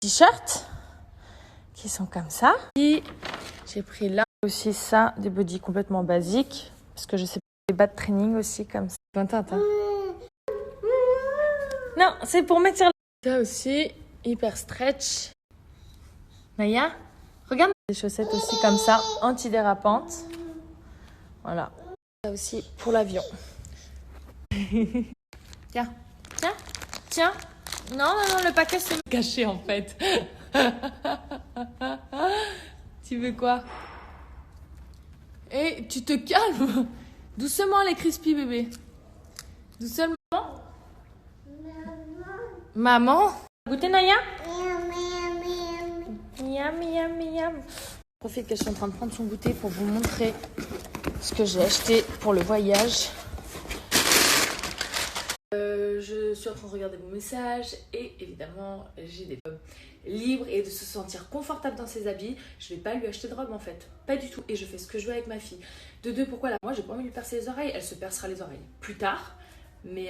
T-shirts qui sont comme ça. Et j'ai pris là aussi ça, des bodys complètement basiques. Parce que je sais pas, des bas de training aussi comme ça. Attends. Non, c'est pour mettre sur ça aussi, hyper stretch. Naya, regarde. Des chaussettes aussi comme ça, antidérapantes. Voilà. Ça aussi pour l'avion. Tiens. Non, le paquet c'est caché en fait. Tu veux quoi? Et tu te calmes. Doucement les crispy bébé. Doucement. Maman. Goûter Naya? Miam. Je profite qu'elle soit en train de prendre son goûter pour vous montrer ce que j'ai acheté pour le voyage. Je suis en train de regarder vos messages et évidemment j'ai des pommes libres et de se sentir confortable dans ses habits. Je vais pas lui acheter de robe en fait, pas du tout, et je fais ce que je veux avec ma fille. De deux, pourquoi là? Moi j'ai pas envie de lui percer les oreilles, elle se percera les oreilles plus tard, mais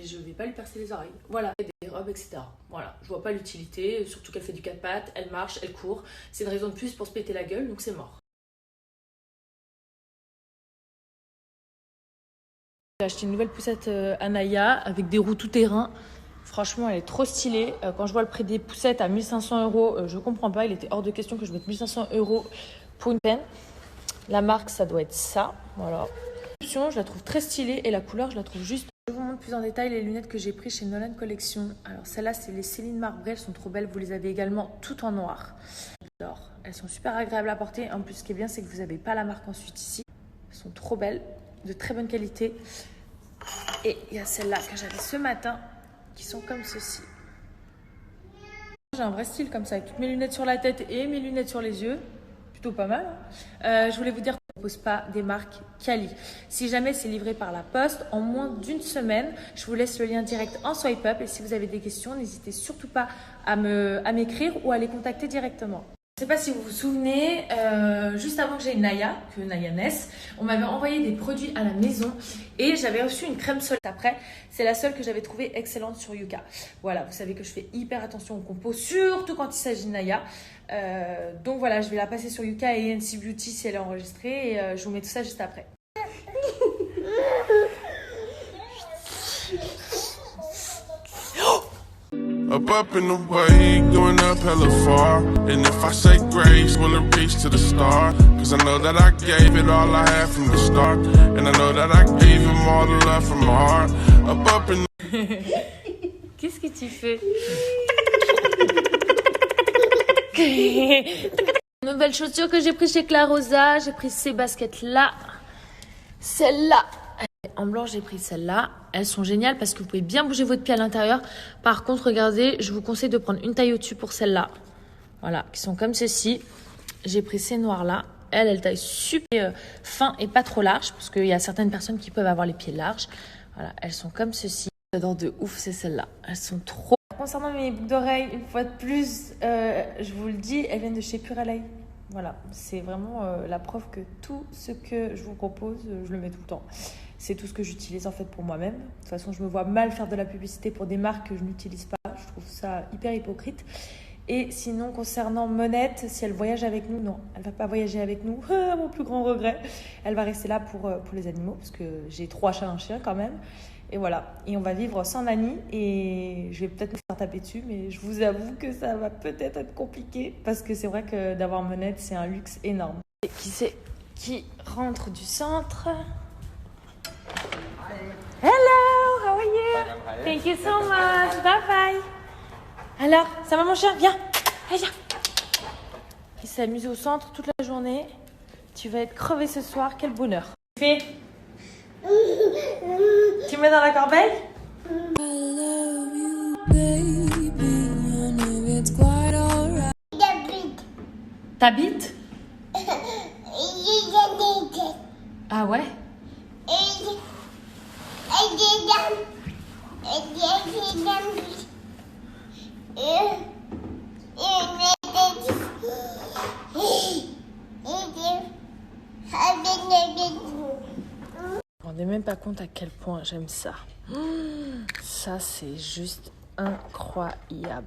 je vais pas lui percer les oreilles. Voilà, des robes etc. Voilà, je vois pas l'utilité, surtout qu'elle fait du 4 pattes, elle marche, elle court, c'est une raison de plus pour se péter la gueule, donc c'est mort. J'ai acheté une nouvelle poussette à Naya avec des roues tout-terrain. Franchement, elle est trop stylée. Quand je vois le prix des poussettes à 1500 €, je comprends pas. Il était hors de question que je mette 1500 € pour une peine. La marque, ça doit être ça. Voilà. Je la trouve très stylée et la couleur, je la trouve juste. Je vous montre plus en détail les lunettes que j'ai prises chez Nolan Collection. Alors, celles-là, c'est les Céline Marbré. Elles sont trop belles. Vous les avez également toutes en noir. J'adore. Elles sont super agréables à porter. En plus, ce qui est bien, c'est que vous n'avez pas la marque ensuite ici. Elles sont trop belles, de très bonne qualité. Et il y a celles-là que j'avais ce matin, qui sont comme ceci. J'ai un vrai style comme ça, avec toutes mes lunettes sur la tête et mes lunettes sur les yeux. Plutôt pas mal. Je voulais vous dire qu'on ne propose pas des marques Cali. Si jamais c'est livré par la poste, en moins d'une semaine, je vous laisse le lien direct en swipe up. Et si vous avez des questions, n'hésitez surtout pas à m'écrire ou à les contacter directement. Je ne sais pas si vous vous souvenez, juste avant que j'aie Naya naisse, on m'avait envoyé des produits à la maison et j'avais reçu une crème solaire après. C'est la seule que j'avais trouvée excellente sur Yuka. Voilà, vous savez que je fais hyper attention aux compos, surtout quand il s'agit de Naya. Donc voilà, je vais la passer sur Yuka et NC Beauty si elle est enregistrée et je vous mets tout ça juste après. Up in the way, going up hella far. And if I say grace, will it reach to the star? Cause I know that I gave it all I had from the start. And I know that I gave him all the love from my heart. Up in the... Qu'est-ce que tu fais? Nouvelle chaussure que j'ai pris chez Clarosa. J'ai pris ces baskets là. Celle-là. En blanc, j'ai pris celle-là. Elles sont géniales parce que vous pouvez bien bouger votre pied à l'intérieur. Par contre, regardez, je vous conseille de prendre une taille au-dessus pour celle-là. Voilà, qui sont comme ceci. J'ai pris ces noirs-là. Elle taille super fin et pas trop large parce qu'il y a certaines personnes qui peuvent avoir les pieds larges. Voilà, elles sont comme ceci. J'adore de ouf, c'est celles-là. Elles sont trop... Concernant mes boucles d'oreilles, une fois de plus, je vous le dis, elles viennent de chez Purelei. Voilà, c'est vraiment la preuve que tout ce que je vous propose, je le mets tout le temps. C'est tout ce que j'utilise en fait pour moi-même. De toute façon, je me vois mal faire de la publicité pour des marques que je n'utilise pas. Je trouve ça hyper hypocrite. Et sinon, concernant Monette, si elle voyage avec nous, non, elle ne va pas voyager avec nous. Mon plus grand regret. Elle va rester là pour les animaux, parce que j'ai 3 chats et un chien quand même. Et voilà. Et on va vivre sans Nani. Et je vais peut-être me faire taper dessus, mais je vous avoue que ça va peut-être être compliqué. Parce que c'est vrai que d'avoir Monette, c'est un luxe énorme. Et qui c'est qui rentre du centre? Hello, how are you? Thank you so much. Bye bye. Alors, ça va mon chien? Viens. Allez, viens. Il s'est amusé au centre toute la journée. Tu vas être crevé ce soir. Quel bonheur. Fais. Tu me mets dans la corbeille? T'habites? Ah ouais? Je me rendais même pas compte à quel point j'aime ça. Ça, c'est juste incroyable.